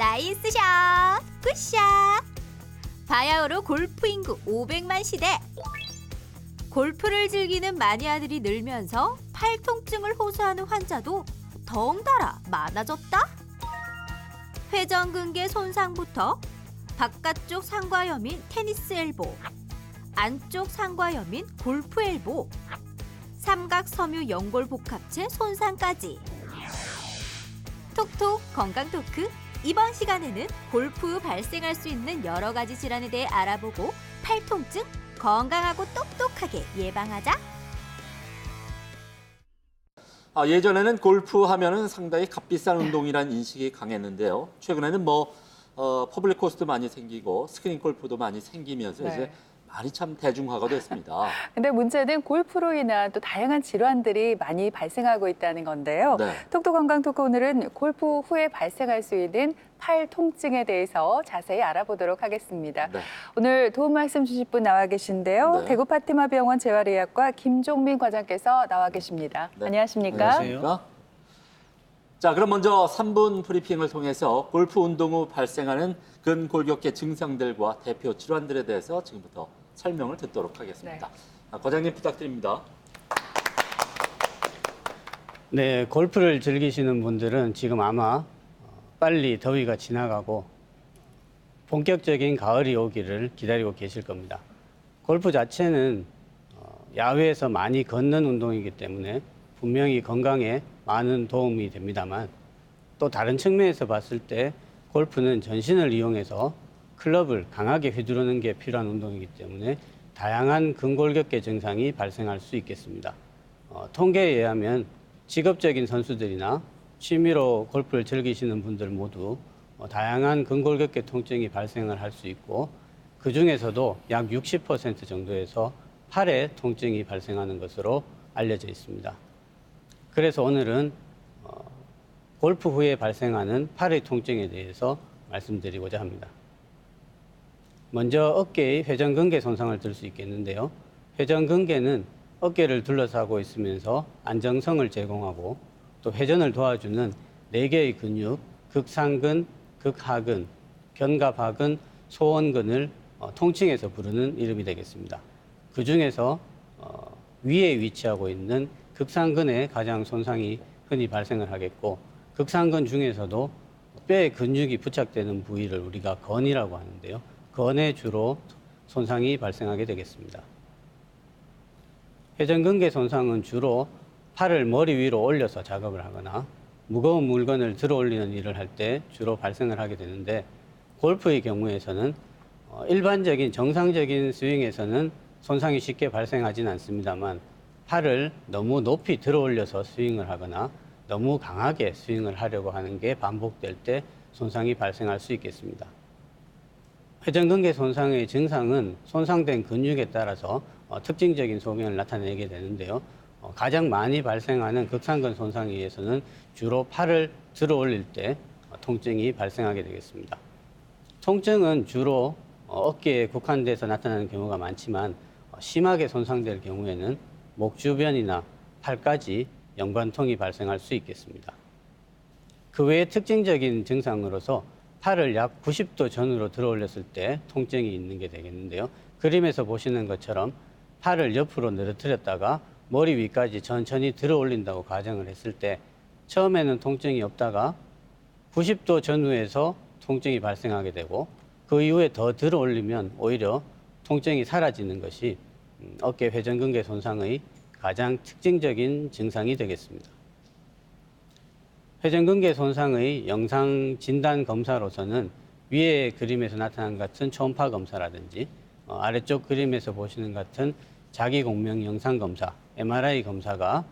나이스 샷! 굿샷! 바야흐로 골프 인구 500만 시대. 골프를 즐기는 마니아들이 늘면서 팔 통증을 호소하는 환자도 덩달아 많아졌다. 회전근개 손상부터 바깥쪽 상과염인 테니스 엘보, 안쪽 상과염인 골프 엘보, 삼각섬유 연골 복합체 손상까지. 톡톡 건강 토크. 이번 시간에는 골프 후 발생할 수 있는 여러 가지 질환에 대해 알아보고 팔 통증 건강하고 똑똑하게 예방하자. 예전에는 골프 하면은 상당히 값비싼 운동이라는 인식이 강했는데요. 최근에는 퍼블릭 코스도 많이 생기고 스크린 골프도 많이 생기면서 이제 많이 참 대중화가 됐습니다. 근데 문제는 골프로 인한 또 다양한 질환들이 많이 발생하고 있다는 건데요. 톡톡 건강 토크 오늘은 골프 후에 발생할 수 있는 팔 통증에 대해서 자세히 알아보도록 하겠습니다. 오늘 도움 말씀 주실 분 나와 계신데요. 대구 파티마 병원 재활의학과 김종민 과장께서 나와 계십니다. 안녕하십니까? 안녕하십니까? 자, 그럼 먼저 3분 브리핑을 통해서 골프 운동 후 발생하는 근골격계 증상들과 대표 질환들에 대해서 지금부터 설명을 듣도록 하겠습니다. 과장님 부탁드립니다. 네, 골프를 즐기시는 분들은 지금 아마 빨리 더위가 지나가고 본격적인 가을이 오기를 기다리고 계실 겁니다. 골프 자체는 야외에서 많이 걷는 운동이기 때문에 분명히 건강에 많은 도움이 됩니다만 또 다른 측면에서 봤을 때 골프는 전신을 이용해서 클럽을 강하게 휘두르는 게 필요한 운동이기 때문에 다양한 근골격계 증상이 발생할 수 있겠습니다. 통계에 의하면 직업적인 선수들이나 취미로 골프를 즐기시는 분들 모두 다양한 근골격계 통증이 발생을 할 수 있고 그 중에서도 약 60% 정도에서 팔에 통증이 발생하는 것으로 알려져 있습니다. 그래서 오늘은 골프 후에 발생하는 팔의 통증에 대해서 말씀드리고자 합니다. 먼저 어깨의 회전근개 손상을 들 수 있겠는데요. 회전근개는 어깨를 둘러싸고 있으면서 안정성을 제공하고 또 회전을 도와주는 4개의 근육, 극상근, 극하근, 견갑하근, 소원근을 통칭해서 부르는 이름이 되겠습니다. 그 중에서 위에 위치하고 있는 극상근에 가장 손상이 흔히 발생을 하겠고 극상근 중에서도 뼈에 근육이 부착되는 부위를 우리가 건이라고 하는데요. 건에 주로 손상이 발생하게 되겠습니다. 회전근개 손상은 주로 팔을 머리 위로 올려서 작업을 하거나 무거운 물건을 들어 올리는 일을 할 때 주로 발생을 하게 되는데 골프의 경우에서는 일반적인 정상적인 스윙에서는 손상이 쉽게 발생하지는 않습니다만 팔을 너무 높이 들어 올려서 스윙을 하거나 너무 강하게 스윙을 하려고 하는 게 반복될 때 손상이 발생할 수 있겠습니다. 회전근개 손상의 증상은 손상된 근육에 따라서 특징적인 소견을 나타내게 되는데요. 가장 많이 발생하는 극상근 손상에 의해서는 주로 팔을 들어 올릴 때 통증이 발생하게 되겠습니다. 통증은 주로 어깨에 국한돼서 나타나는 경우가 많지만 심하게 손상될 경우에는 목 주변이나 팔까지 연관통이 발생할 수 있겠습니다. 그 외에 특징적인 증상으로서 팔을 약 90도 전으로 들어 올렸을 때 통증이 있는 게 되겠는데요. 그림에서 보시는 것처럼 팔을 옆으로 늘어뜨렸다가 머리 위까지 천천히 들어 올린다고 가정을 했을 때 처음에는 통증이 없다가 90도 전후에서 통증이 발생하게 되고 그 이후에 더 들어 올리면 오히려 통증이 사라지는 것이 어깨 회전근개 손상의 가장 특징적인 증상이 되겠습니다. 회전근개 손상의 영상 진단 검사로서는 위에 그림에서 나타난 같은 초음파 검사라든지 아래쪽 그림에서 보시는 같은 자기공명 영상 검사, MRI 검사가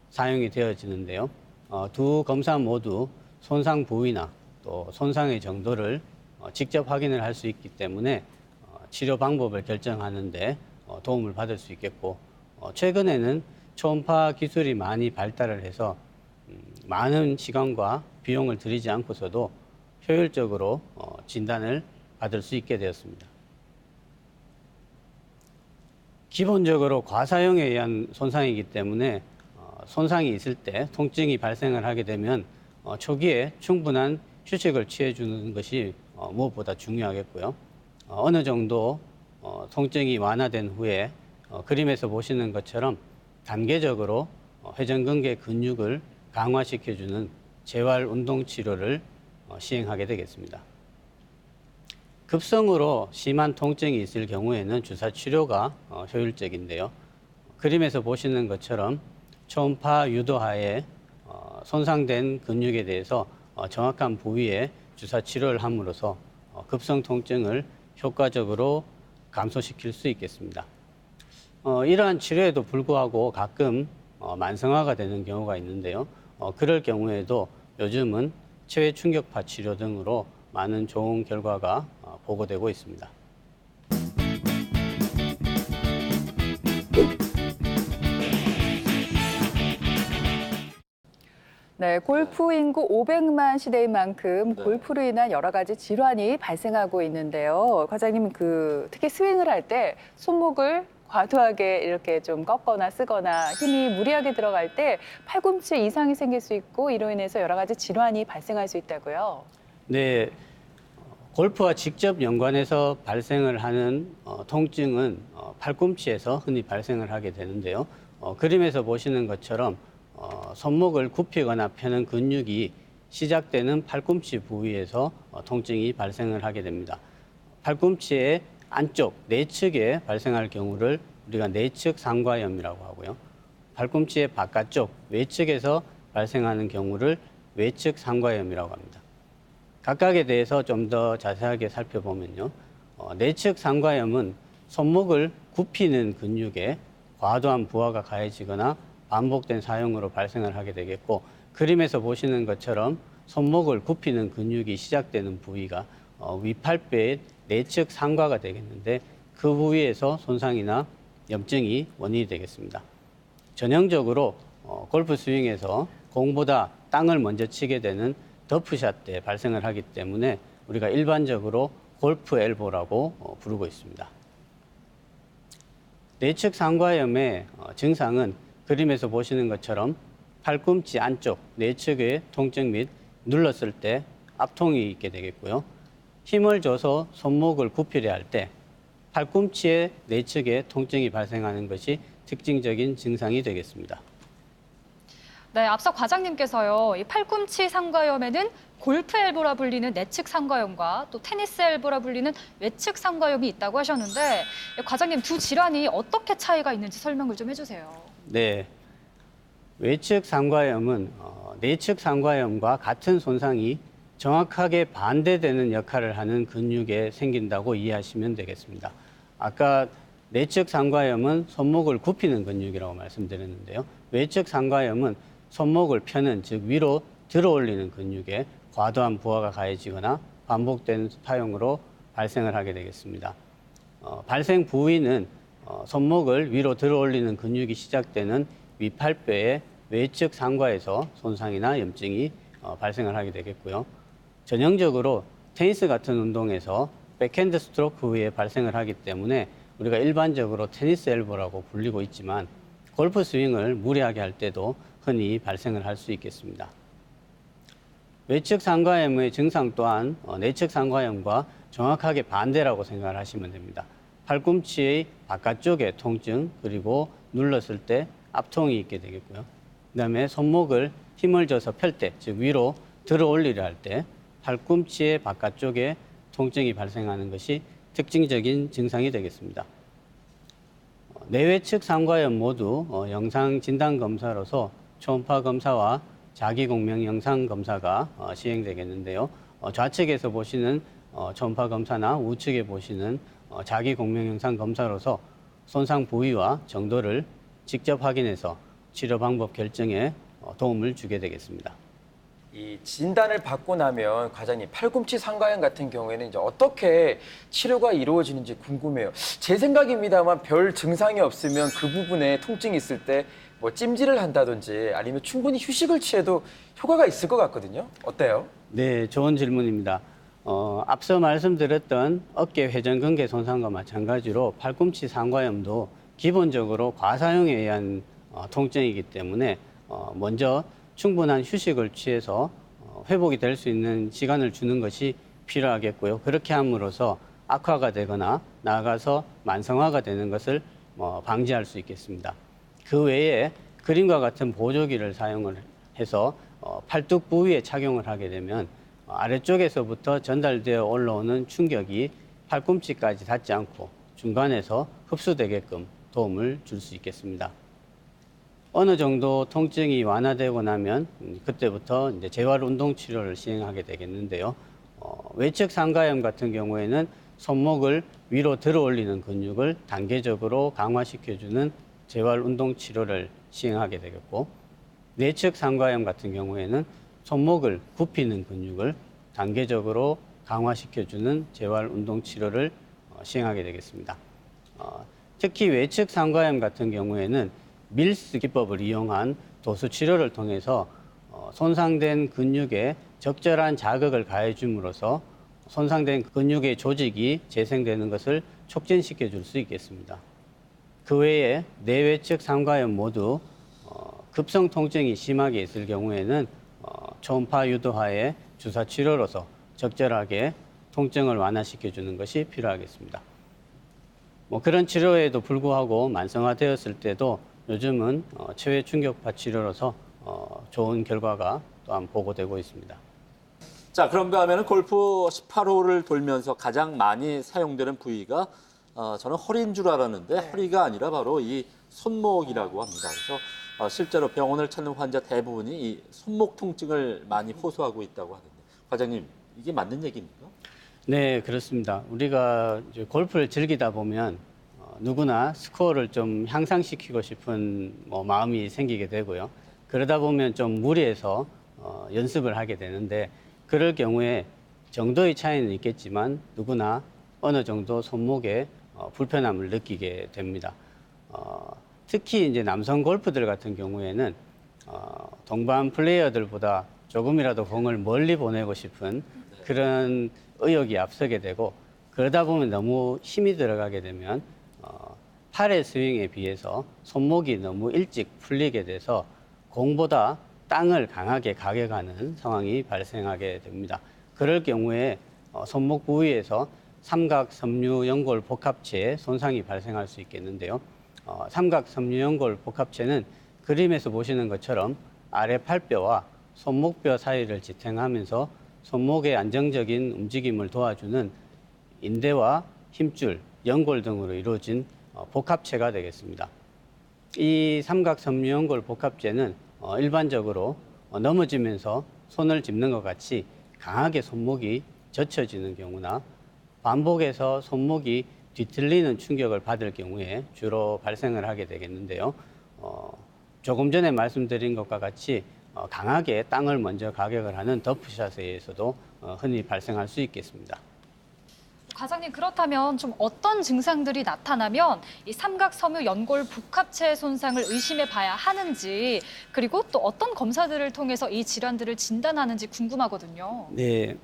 사용이 되어지는데요. 두 검사 모두 손상 부위나 또 손상의 정도를 직접 확인을 할 수 있기 때문에 치료 방법을 결정하는 데 도움을 받을 수 있겠고 최근에는 초음파 기술이 많이 발달을 해서 많은 시간과 비용을 들이지 않고서도 효율적으로 진단을 받을 수 있게 되었습니다. 기본적으로 과사용에 의한 손상이기 때문에 손상이 있을 때 통증이 발생을 하게 되면 초기에 충분한 휴식을 취해주는 것이 무엇보다 중요하겠고요. 어느 정도 통증이 완화된 후에 그림에서 보시는 것처럼 단계적으로 회전근개 근육을 강화시켜주는 재활 운동 치료를 시행하게 되겠습니다. 급성으로 심한 통증이 있을 경우에는 주사 치료가 효율적인데요. 그림에서 보시는 것처럼 초음파 유도하에 손상된 근육에 대해서 정확한 부위에 주사 치료를 함으로써 급성 통증을 효과적으로 감소시킬 수 있겠습니다. 이러한 치료에도 불구하고 가끔 만성화가 되는 경우가 있는데요. 그럴 경우에도 요즘은 체외 충격파 치료 등으로 많은 좋은 결과가 보고되고 있습니다. 네, 골프 인구 500만 시대인 만큼 네. 골프로 인한 여러 가지 질환이 발생하고 있는데요. 과장님, 특히 스윙을 할 때 손목을 과도하게 이렇게 좀 꺾거나 쓰거나 힘이 무리하게 들어갈 때 팔꿈치 이상이 생길 수 있고 이로 인해서 여러 가지 질환이 발생할 수 있다고요. 네, 골프와 직접 연관해서 발생을 하는 통증은 팔꿈치에서 흔히 발생을 하게 되는데요. 그림에서 보시는 것처럼 손목을 굽히거나 펴는 근육이 시작되는 팔꿈치 부위에서 통증이 발생을 하게 됩니다. 팔꿈치의 안쪽 내측에 발생할 경우를 우리가 내측 상과염이라고 하고요. 팔꿈치의 바깥쪽 외측에서 발생하는 경우를 외측 상과염이라고 합니다. 각각에 대해서 좀 더 자세하게 살펴보면요. 내측 상과염은 손목을 굽히는 근육에 과도한 부하가 가해지거나 반복된 사용으로 발생을 하게 되겠고, 그림에서 보시는 것처럼 손목을 굽히는 근육이 시작되는 부위가 위팔뼈의 내측 상과가 되겠는데, 그 부위에서 손상이나 염증이 원인이 되겠습니다. 전형적으로 골프 스윙에서 공보다 땅을 먼저 치게 되는 더프샷 때 발생을 하기 때문에 우리가 일반적으로 골프 엘보라고 부르고 있습니다. 내측 상과염의 증상은 그림에서 보시는 것처럼 팔꿈치 안쪽 내측의 통증 및 눌렀을 때 압통이 있게 되겠고요. 힘을 줘서 손목을 굽히려 할 때 팔꿈치의 내측에 통증이 발생하는 것이 특징적인 증상이 되겠습니다. 네, 앞서 과장님께서요, 이 팔꿈치 상과염에는 골프 엘보라 불리는 내측 상과염과 또 테니스 엘보라 불리는 외측 상과염이 있다고 하셨는데, 과장님 두 질환이 어떻게 차이가 있는지 설명을 좀 해주세요. 네, 외측 상과염은 내측 상과염과 같은 손상이 정확하게 반대되는 역할을 하는 근육에 생긴다고 이해하시면 되겠습니다. 아까 내측 상과염은 손목을 굽히는 근육이라고 말씀드렸는데요. 외측 상과염은 손목을 펴는, 즉 위로 들어 올리는 근육에 과도한 부하가 가해지거나 반복된 사용으로 발생을 하게 되겠습니다. 발생 부위는 손목을 위로 들어 올리는 근육이 시작되는 위팔뼈의 외측 상과에서 손상이나 염증이 발생을 하게 되겠고요. 전형적으로 테니스 같은 운동에서 백핸드 스트로크 후에 발생을 하기 때문에 우리가 일반적으로 테니스 엘보라고 불리고 있지만, 골프 스윙을 무리하게 할 때도 흔히 발생을 할 수 있겠습니다. 외측 상과염의 증상 또한 내측 상과염과 정확하게 반대라고 생각을 하시면 됩니다. 팔꿈치의 바깥쪽에 통증, 그리고 눌렀을 때 압통이 있게 되겠고요. 그다음에 손목을 힘을 줘서 펼 때, 즉 위로 들어 올리려 할 때 팔꿈치의 바깥쪽에 통증이 발생하는 것이 특징적인 증상이 되겠습니다. 내외측 상과염 모두 영상 진단 검사로서 초음파 검사와 자기공명 영상 검사가 시행되겠는데요. 좌측에서 보시는 초음파 검사나 우측에 보시는 자기공명 영상 검사로서 손상 부위와 정도를 직접 확인해서 치료 방법 결정에 도움을 주게 되겠습니다. 이 진단을 받고 나면 과장님, 팔꿈치 상과염 같은 경우에는 이제 어떻게 치료가 이루어지는지 궁금해요. 제 생각입니다만 별 증상이 없으면 그 부분에 통증이 있을 때 뭐 찜질을 한다든지 아니면 충분히 휴식을 취해도 효과가 있을 것 같거든요. 어때요? 네, 좋은 질문입니다. 앞서 말씀드렸던 어깨 회전근개 손상과 마찬가지로 팔꿈치 상과염도 기본적으로 과사용에 의한 통증이기 때문에 먼저 충분한 휴식을 취해서 회복이 될 수 있는 시간을 주는 것이 필요하겠고요. 그렇게 함으로써 악화가 되거나 나아가서 만성화가 되는 것을 방지할 수 있겠습니다. 그 외에 그림과 같은 보조기를 사용을 해서 팔뚝 부위에 착용을 하게 되면 아래쪽에서부터 전달되어 올라오는 충격이 팔꿈치까지 닿지 않고 중간에서 흡수되게끔 도움을 줄 수 있겠습니다. 어느 정도 통증이 완화되고 나면 그때부터 이제 재활 운동 치료를 시행하게 되겠는데요. 외측 상가염 같은 경우에는 손목을 위로 들어 올리는 근육을 단계적으로 강화시켜주는 재활 운동 치료를 시행하게 되겠고, 내측 상가염 같은 경우에는 손목을 굽히는 근육을 단계적으로 강화시켜주는 재활 운동 치료를 시행하게 되겠습니다. 특히 외측 상가염 같은 경우에는 밀스 기법을 이용한 도수 치료를 통해서 손상된 근육에 적절한 자극을 가해 줌으로써 손상된 근육의 조직이 재생되는 것을 촉진시켜 줄 수 있겠습니다. 그 외에 내외측 상가염 모두 급성 통증이 심하게 있을 경우에는 초음파 유도하에 주사 치료로서 적절하게 통증을 완화시켜 주는 것이 필요하겠습니다. 그런 치료에도 불구하고 만성화되었을 때도 요즘은 체외 충격파 치료로서 좋은 결과가 또한 보고되고 있습니다. 자, 그런가 하면 골프 18홀을 돌면서 가장 많이 사용되는 부위가 저는 허리인 줄 알았는데 허리가 아니라 바로 이 손목이라고 합니다. 그래서 실제로 병원을 찾는 환자 대부분이 이 손목 통증을 많이 호소하고 있다고 하는데, 과장님, 이게 맞는 얘기입니까? 네, 그렇습니다. 우리가 이제 골프를 즐기다 보면 누구나 스코어를 좀 향상시키고 싶은 마음이 생기게 되고요. 그러다 보면 좀 무리해서 연습을 하게 되는데, 그럴 경우에 정도의 차이는 있겠지만 누구나 어느 정도 손목에 불편함을 느끼게 됩니다. 특히 이제 남성 골프들 같은 경우에는 동반 플레이어들보다 조금이라도 공을 멀리 보내고 싶은 그런 의욕이 앞서게 되고, 그러다 보면 너무 힘이 들어가게 되면 팔의 스윙에 비해서 손목이 너무 일찍 풀리게 돼서 공보다 땅을 강하게 가게가는 상황이 발생하게 됩니다. 그럴 경우에 손목 부위에서 삼각 섬유 연골 복합체에 손상이 발생할 수 있겠는데요. 삼각 섬유 연골 복합체는 그림에서 보시는 것처럼 아래 팔뼈와 손목뼈 사이를 지탱하면서 손목의 안정적인 움직임을 도와주는 인대와 힘줄, 연골 등으로 이루어진 복합체가 되겠습니다. 이 삼각 섬유 연골 복합체는 일반적으로 넘어지면서 손을 짚는 것 같이 강하게 손목이 젖혀지는 경우나 반복해서 손목이 뒤틀리는 충격을 받을 경우에 주로 발생을 하게 되겠는데요. 조금 전에 말씀드린 것과 같이 강하게 땅을 먼저 가격을 하는 더프샷에 의해서도 흔히 발생할 수 있겠습니다. 과장님, 그렇다면 좀 어떤 증상들이 나타나면 이 삼각섬유 연골 복합체 손상을 의심해 봐야 하는지, 그리고 또 어떤 검사들을 통해서 이 질환들을 진단하는지 궁금하거든요. 네,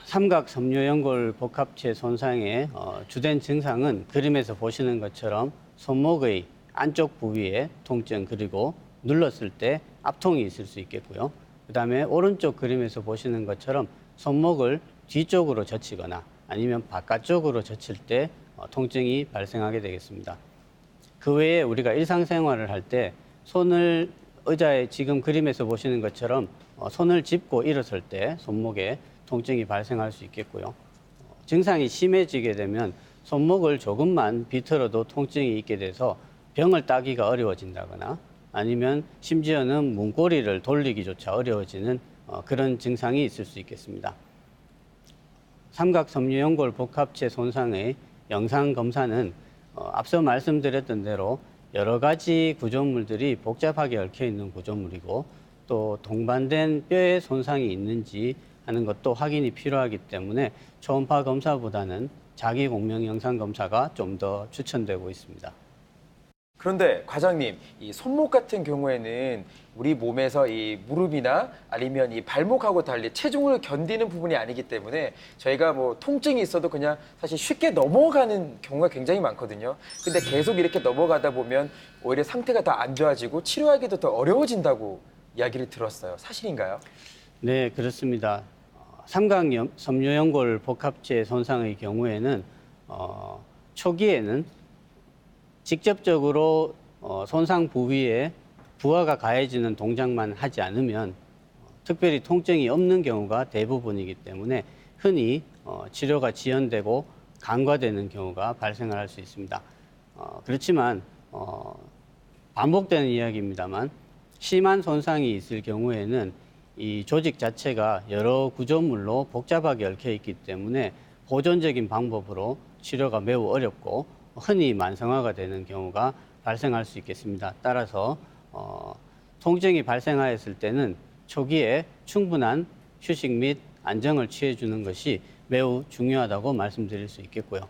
삼각 섬유 연골 복합체 손상의 주된 증상은 그림에서 보시는 것처럼 손목의 안쪽 부위에 통증, 그리고 눌렀을 때 압통이 있을 수 있겠고요. 그다음에 오른쪽 그림에서 보시는 것처럼 손목을 뒤쪽으로 젖히거나 아니면 바깥쪽으로 젖힐 때 통증이 발생하게 되겠습니다. 그 외에 우리가 일상생활을 할 때 손을 의자에 지금 그림에서 보시는 것처럼 손을 짚고 일어설 때 손목에 통증이 발생할 수 있겠고요. 증상이 심해지게 되면 손목을 조금만 비틀어도 통증이 있게 돼서 병을 따기가 어려워진다거나 아니면 심지어는 문고리를 돌리기조차 어려워지는 그런 증상이 있을 수 있겠습니다. 삼각 섬유 연골 복합체 손상의 영상 검사는 앞서 말씀드렸던 대로 여러 가지 구조물들이 복잡하게 얽혀 있는 구조물이고, 또 동반된 뼈의 손상이 있는지 하는 것도 확인이 필요하기 때문에 초음파 검사보다는 자기 공명 영상 검사가 좀 더 추천되고 있습니다. 그런데 과장님, 이 손목 같은 경우에는 우리 몸에서 이 무릎이나 아니면 이 발목하고 달리 체중을 견디는 부분이 아니기 때문에 저희가 뭐 통증이 있어도 그냥 사실 쉽게 넘어가는 경우가 굉장히 많거든요. 근데 계속 이렇게 넘어가다 보면 오히려 상태가 더 안 좋아지고 치료하기도 더 어려워진다고 이야기를 들었어요. 사실인가요? 네, 그렇습니다. 삼각 섬유연골 복합체 손상의 경우에는 초기에는 직접적으로 손상 부위에 부하가 가해지는 동작만 하지 않으면 특별히 통증이 없는 경우가 대부분이기 때문에 흔히 치료가 지연되고 간과되는 경우가 발생을 할 수 있습니다. 그렇지만 반복되는 이야기입니다만 심한 손상이 있을 경우에는 이 조직 자체가 여러 구조물로 복잡하게 얽혀 있기 때문에 보존적인 방법으로 치료가 매우 어렵고 흔히 만성화가 되는 경우가 발생할 수 있겠습니다. 따라서 통증이 발생하였을 때는 초기에 충분한 휴식 및 안정을 취해주는 것이 매우 중요하다고 말씀드릴 수 있겠고요.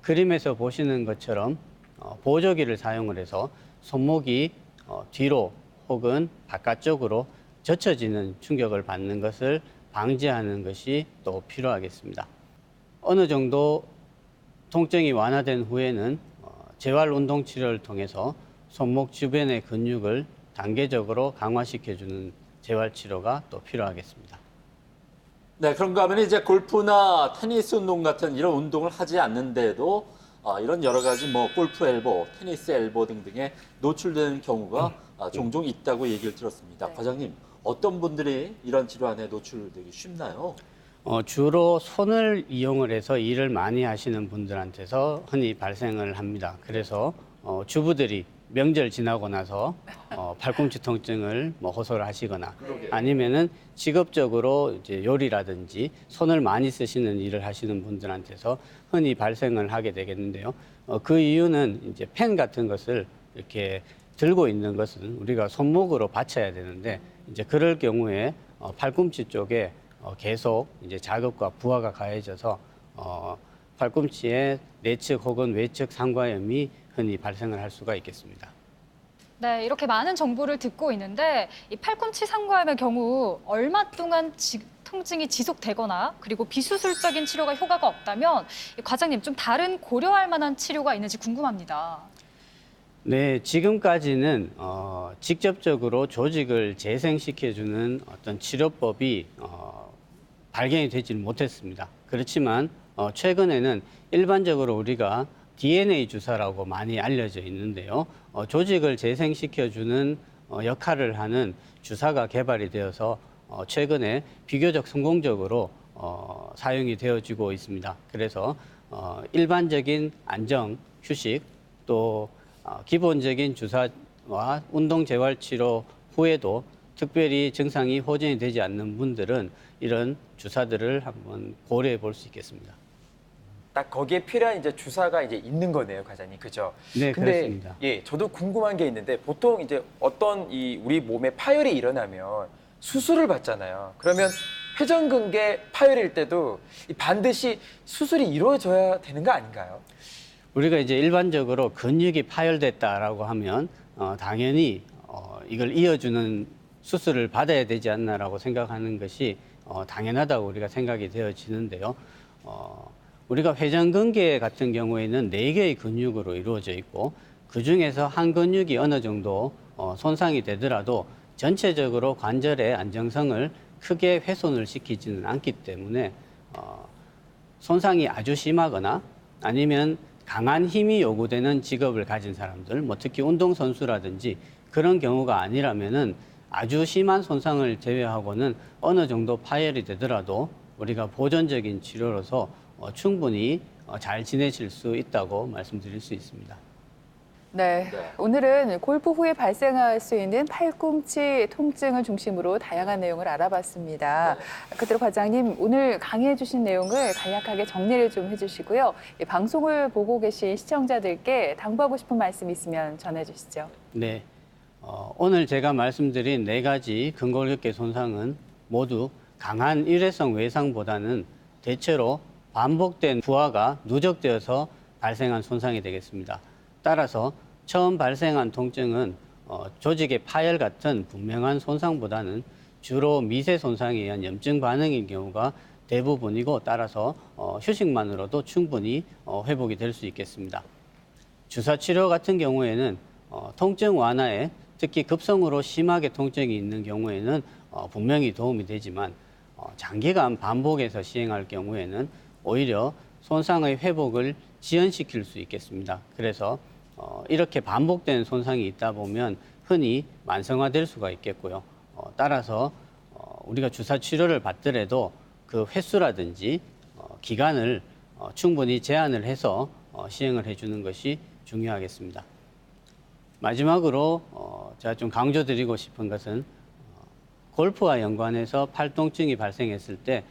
그림에서 보시는 것처럼 보조기를 사용을 해서 손목이 뒤로 혹은 바깥쪽으로 젖혀지는 충격을 받는 것을 방지하는 것이 또 필요하겠습니다. 어느 정도 통증이 완화된 후에는 재활 운동 치료를 통해서 손목 주변의 근육을 단계적으로 강화시켜주는 재활 치료가 또 필요하겠습니다. 네, 그런가 하면 이제 골프나 테니스 운동 같은 이런 운동을 하지 않는데도 이런 여러 가지 뭐 골프 엘보, 테니스 엘보 등등에 노출되는 경우가 종종 있다고 얘기를 들었습니다. 네. 과장님, 어떤 분들이 이런 질환에 노출되기 쉽나요? 주로 손을 이용을 해서 일을 많이 하시는 분들한테서 흔히 발생을 합니다. 그래서 주부들이 명절 지나고 나서 팔꿈치 통증을 호소를 하시거나 아니면은 직업적으로 이제 요리라든지 손을 많이 쓰시는 일을 하시는 분들한테서 흔히 발생을 하게 되겠는데요. 그 이유는 이제 펜 같은 것을 이렇게 들고 있는 것은 우리가 손목으로 받쳐야 되는데 이제 그럴 경우에 팔꿈치 쪽에 계속 이제 자극과 부하가 가해져서 팔꿈치에 내측 혹은 외측 상과염이 흔히 발생을 할 수가 있겠습니다. 네, 이렇게 많은 정보를 듣고 있는데 이 팔꿈치 상과염의 경우 얼마 동안 통증이 지속되거나 그리고 비수술적인 치료가 효과가 없다면 과장님 좀 다른 고려할 만한 치료가 있는지 궁금합니다. 네, 지금까지는 직접적으로 조직을 재생시켜주는 어떤 치료법이 발견이 되지는 못했습니다. 그렇지만 최근에는 일반적으로 우리가 DNA 주사라고 많이 알려져 있는데요. 조직을 재생시켜주는 역할을 하는 주사가 개발이 되어서 최근에 비교적 성공적으로 사용이 되어지고 있습니다. 그래서 일반적인 안정, 휴식, 또 기본적인 주사와 운동 재활 치료 후에도 특별히 증상이 호전이 되지 않는 분들은 이런 주사들을 한번 고려해 볼 수 있겠습니다. 딱 거기에 필요한 이제 주사가 이제 있는 거네요, 과장님. 그죠? 네, 근데 그렇습니다. 예, 저도 궁금한 게 있는데 보통 이제 어떤 우리 몸에 파열이 일어나면 수술을 받잖아요. 그러면 회전근개 파열일 때도 반드시 수술이 이루어져야 되는 거 아닌가요? 우리가 이제 일반적으로 근육이 파열됐다라고 하면 당연히 이걸 이어주는 수술을 받아야 되지 않나라고 생각하는 것이 당연하다고 우리가 생각이 되어지는데요. 우리가 회전근개 같은 경우에는 4개의 근육으로 이루어져 있고 그중에서 한 근육이 어느 정도 손상이 되더라도 전체적으로 관절의 안정성을 크게 훼손을 시키지는 않기 때문에 손상이 아주 심하거나 아니면 강한 힘이 요구되는 직업을 가진 사람들, 특히 운동선수라든지 그런 경우가 아니라면은 아주 심한 손상을 제외하고는 어느 정도 파열이 되더라도 우리가 보존적인 치료로서 충분히 잘 지내실 수 있다고 말씀드릴 수 있습니다. 네, 오늘은 골프 후에 발생할 수 있는 팔꿈치 통증을 중심으로 다양한 내용을 알아봤습니다. 그대로 과장님, 오늘 강의해 주신 내용을 간략하게 정리를 좀 해주시고요. 이 방송을 보고 계신 시청자들께 당부하고 싶은 말씀 있으면 전해주시죠. 네, 오늘 제가 말씀드린 4가지 근골격계 손상은 모두 강한 일회성 외상보다는 대체로 반복된 부하가 누적되어서 발생한 손상이 되겠습니다. 따라서 처음 발생한 통증은 조직의 파열 같은 분명한 손상보다는 주로 미세 손상에 의한 염증 반응인 경우가 대부분이고 따라서 휴식만으로도 충분히 회복이 될 수 있겠습니다. 주사 치료 같은 경우에는 통증 완화에 특히 급성으로 심하게 통증이 있는 경우에는 분명히 도움이 되지만 장기간 반복해서 시행할 경우에는 오히려 손상의 회복을 지연시킬 수 있겠습니다. 그래서 이렇게 반복된 손상이 있다 보면 흔히 만성화될 수가 있겠고요. 따라서 우리가 주사 치료를 받더라도 그 횟수라든지 기간을 충분히 제한을 해서 시행을 해주는 것이 중요하겠습니다. 마지막으로 제가 좀 강조드리고 싶은 것은 골프와 연관해서 팔통증이 발생했을 때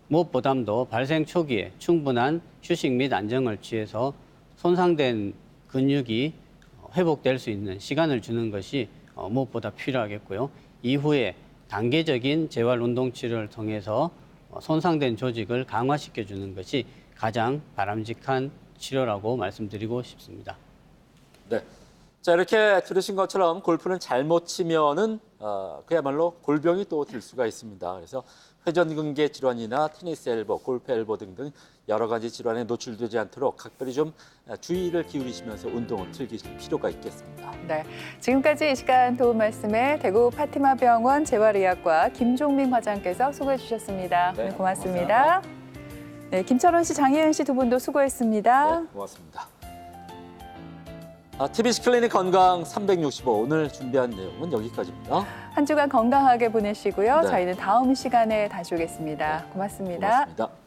무엇보다도 발생 초기에 충분한 휴식 및 안정을 취해서 손상된 근육이 회복될 수 있는 시간을 주는 것이 무엇보다 필요하겠고요. 이후에 단계적인 재활 운동 치료를 통해서 손상된 조직을 강화시켜 주는 것이 가장 바람직한 치료라고 말씀드리고 싶습니다. 네. 자, 이렇게 들으신 것처럼 골프는 잘못 치면은 그야말로 골병이 또 들 수가 있습니다. 그래서 회전근개 질환이나 테니스 엘보, 골프 엘보 등등 여러 가지 질환에 노출되지 않도록 각별히 좀 주의를 기울이시면서 운동을 즐기실 필요가 있겠습니다. 네, 지금까지 이 시간 도움 말씀에 대구 파티마 병원 재활의학과 김종민 과장께서 수고해 주셨습니다. 네, 오늘 고맙습니다. 네, 김철원 씨, 장혜은 씨 두 분도 수고했습니다. 네, 고맙습니다. TBC 클리닉 건강 365 오늘 준비한 내용은 여기까지입니다. 한 주간 건강하게 보내시고요. 네. 저희는 다음 시간에 다시 오겠습니다. 고맙습니다. 고맙습니다.